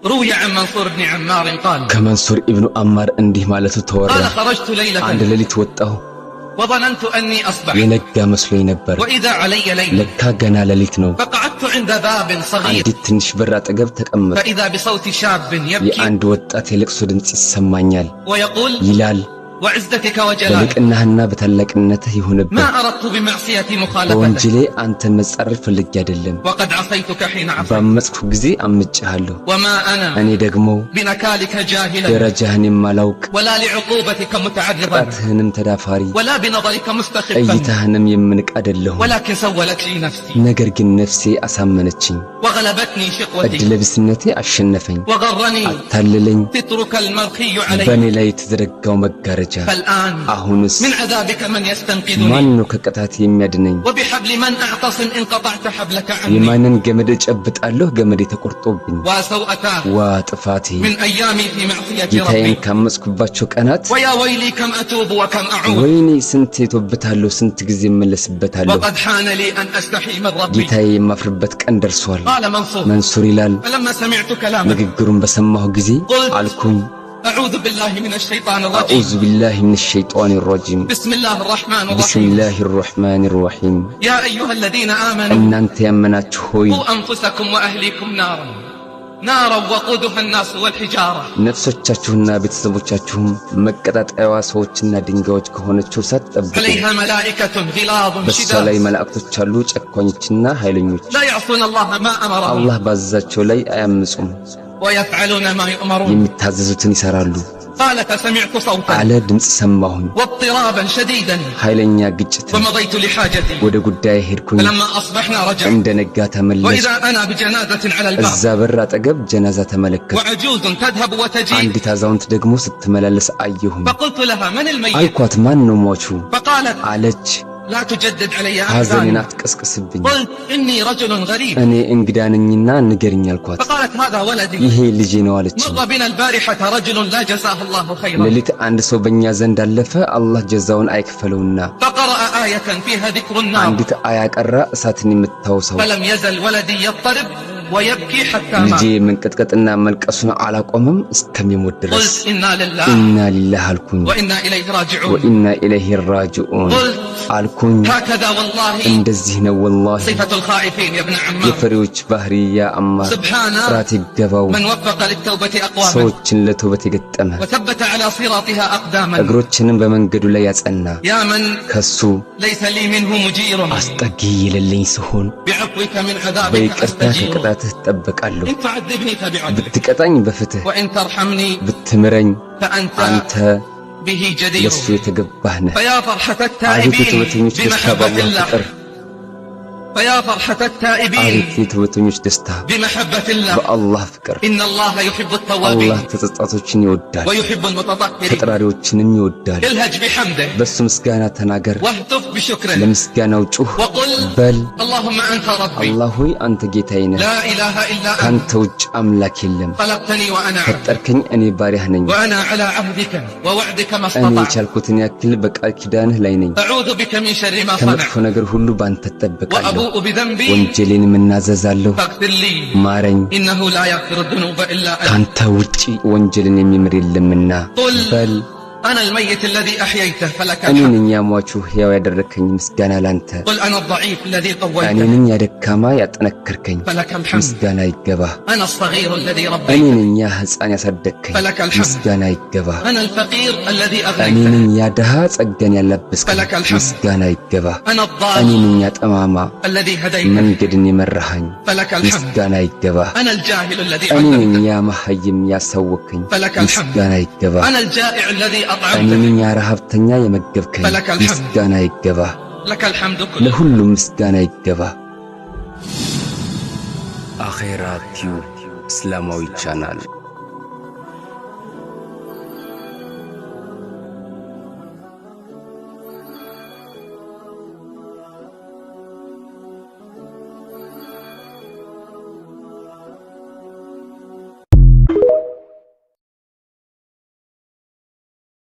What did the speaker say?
روي عن منصور بن عمار قال كمنصور ابن عمار انديه مالته تورى قال خرجت ليلة عند ليلة وጣሁ وظننت أني أصبح የነጋ መስሎኝ ነበር وإذا علي ليل ለካ ገና ሌሊት ነው فقعدت عند باب صغير አንዲት ትንሽ በር አጠገብ ተቀመጥኩ فإذا بصوت شاب يبكي የአንድ ወጣት የለቅሶ ድምጽ ይሰማኛል ويقول ይላል وعزتك وجلالك በልቅናህና በታላቅነትህ ይሁንብህ ما أردت بمعصيتي مخالفتك ወንጀሌ አንተን መጻረር ፈልጌ አይደለም وقد عصيتك حين عصيت ባመጽኩ ጊዜ አምጬሃለሁ وما أنا እኔ ደግሞ بنكالك جاهلا ደረጃህን የማላውቅ ولا لعقوبتك متعرضا ቅጣትህንም ተዳፋሪ ولا بنظرك مستخفا እይታህንም የምንቅ አይደለሁም ولكن سولت لي نفسي ነገር ግን ነፍሴ አሳመነችኝ وغلبتني شقوتي እድለቢስነቴ አሸነፈኝ وغرني አታለለኝ سترك المرخي علي በእኔ ላይ የተዘረጋው መጋረጃ فالآن አሁንስ من عذابك من يستنقذني ማን ነው ከቅጣት የሚያድነኝ وبحبل من أعتصم إن قطعت حبلك عني የማንን ገመድ እጨብጣለሁ ገመዴ ተቆርጦብኝ وسوءتاه ዋ ጥፋቴ من أيامي في معصية ጌታዬን ربي ካመጽኩባቸው ቀናት ويا ويلي كم أتوب وكم أعود ወይኔ ስንት ተውበታለሁ ስንት ጊዜ እመለስበታለሁ وقد حان لي أن أستحي من ربي ጌታዬ የማፍርበት ቀን ደርሷል قال منصور መንሱር ይላል فلما سمعت كلامه ንግግሩን በሰማሁ ጊዜ አልኩኝ أعوذ بالله من الشيطان الرجيم أعوذ بالله من الشيطان الرجيم بسم الله الرحمن بسم الرحيم الله الرحمن الرحيم يا أيها الذين آمنوا እናንተ ያመናችሁ ሆይ قوا أنفسكم وأهليكم نارا وقودها الناس والحجارة ነፍሶቻችሁና ቤተሰቦቻችሁም መቀጣጣያዋ ሰዎችና ድንጋዮች ከሆነችው እሳት ጠብቁ عليها ملائكة غلاظ በሷ ላይ شداد መላእክቶች አሉ ጨካኞችና ኃይለኞች لا يعصون الله ما أمرهم አላህ ባዘዛቸው ላይ አያምፁም ويفعلون ما يؤمرون የሚታዘዙትን ይሰራሉ قال فسمعت صوتا አለ ድምጽ ሰማሁኝ واضطرابا شديدا ኃይለኛ ግጭት فمضيت لحاجتي ወደ ጉዳይ ሄድኩኝ فلما أصبحنا رجعت እንደነጋ ተመለስኩ وإذا أنا بجنازة على الباب እዛ በር አጠገብ ጀናዛ ተመለከትኩ وعجوز تذهب وتجيء አንዲት አዛውንት ደግሞ ስትመላለስ አየሁኝ فقلت لها من الميت አልኳት ማን ነው ሟቹ فقالت አለች لا تجدد علي ሐዘኔን أحزاني አትቀስቅስብኝ قلت إني رجل غريب እኔ እንግዳ ነኝና ንገሪኝ አልኳት فقالت هذا ولدي ይሄ ልጄ ነው አለች مر بنا البارحة رجل لا جزاه الله خيرا ሌሊት አንድ ሰው በእኛ ዘንድ አለፈ አላህ ጀዛውን አይክፈለውና فقرأ آية فيها ذكر النار አንዲት አያ ቀራ እሳትን የምታወሳው فلم يزل ولدي يضطرب ويبكي حتى ልጄ مات መንቀጥቀጥና መልቀሱን አላቆመም እስከሚሞት ድረስ قلت إنا لله ኢና ሊላህ አልኩኝ وإنا إليه راجعون ወኢና ኢለይሂ ራጂዑን قلت አልኩኝ هكذا والله እንደዚህ ነው ወላሂ صفة الخائفين يا ابن عمار የፈሪዎች ባህሪ ያ አማር سبحان ጥራት ይገባው من وفق للتوبة أقواما ሰዎችን ለተውበት የገጠመ وثبت على صراطها أقداما እግሮችንም በመንገዱ ላይ ያጸና يا من ከሱ ليس لي منه مجير አስጠጊ የሌለኝ ሲሆን بعفوك من عذابك በይቅርታ أستجير ከቅጣትህ እጠበቃለሁ إن تعذبني فبعدلك ብትቀጣኝ በፍትህ وإن ترحمني ብትምረኝ فأنت አንተ به جدير ለሱ የተገባህ ነህ فيا فرحة አቤት التائبين የተወተኞች ደስታ بمحبة በአላህ الله ፍቅር فيا فرحة التائبين አቤት የተወተኞች ደስታ بمحبة الله በአላህ ፍቅር إن الله يحب አላህ التوابين ተጸጻቶችን ይወዳል ويحب المتطهرين ተጠራሪዎችንም ይወዳል الهج بحمده በሱ ምስጋና ተናገር واهتف بشكره ለምስጋናው ጩህ وقل በል اللهم أنت ربي አላህ ሆይ አንተ ጌታዬ ነህ لا إله إلا أنت ካንተ ውጭ አምላክ የለም خلقتني وأنا عبد ፈጠርከኝ እኔ ባሪያህ ነኝ وأنا على عهدك ووعدك ما እኔ استطعت የቻልኩትን ያክል በቃል ኪዳንህ ላይ ነኝ أعوذ بك من شر ما ከመጥፎ صنعت ነገር ሁሉ ባንተ እጠበቃለሁ وأبوء بذنبي ወንጀሌን እናዘዛለሁ فاغفر لي ማረኝ إنه لا يغفر الذنوب إلا أنت ካንተ ውጪ ወንጀልን የሚምር የለምና በል أنا الميت الذي أحييته فلك እኔ الحمد ነኝ ያሟቹ ሕያው ያደረከኝ ምስጋና ላንተ قل أنا الضعيف الذي እኔ قويته ነኝ ያደካማ ያጠነከርከኝ فلك الحمد ምስጋና ይገባ أنا الصغير الذي እኔ ربيته ነኝ ያ ሕፃን ያሳደግከኝ فلك الحمد ምስጋና ይገባ أنا الفقير الذي እኔ أغنيته ነኝ ያ ድሃ ጸጋን ያላበስከኝ فلك الحمد ምስጋና ይገባ أنا እኔ الضال ነኝ ያ ጠማማ الذي هديته መንገድን የመራኸኝ فلك الحمد ምስጋና ይገባ أنا الجاهل الذي እኔ ነኝ علمته ያ መሐይም ያሳወከኝ فلك الحمد ምስጋና ይገባ أنا الجائع الذي እኔ أطعمته ነኝ ያ ረሃብተኛ የመገብከኝ فلك الحمد ምስጋና ይገባ لك الحمد كله ለሁሉም ምስጋና ይገባ አኼራ ቲዩብ እስላማዊ ቻናል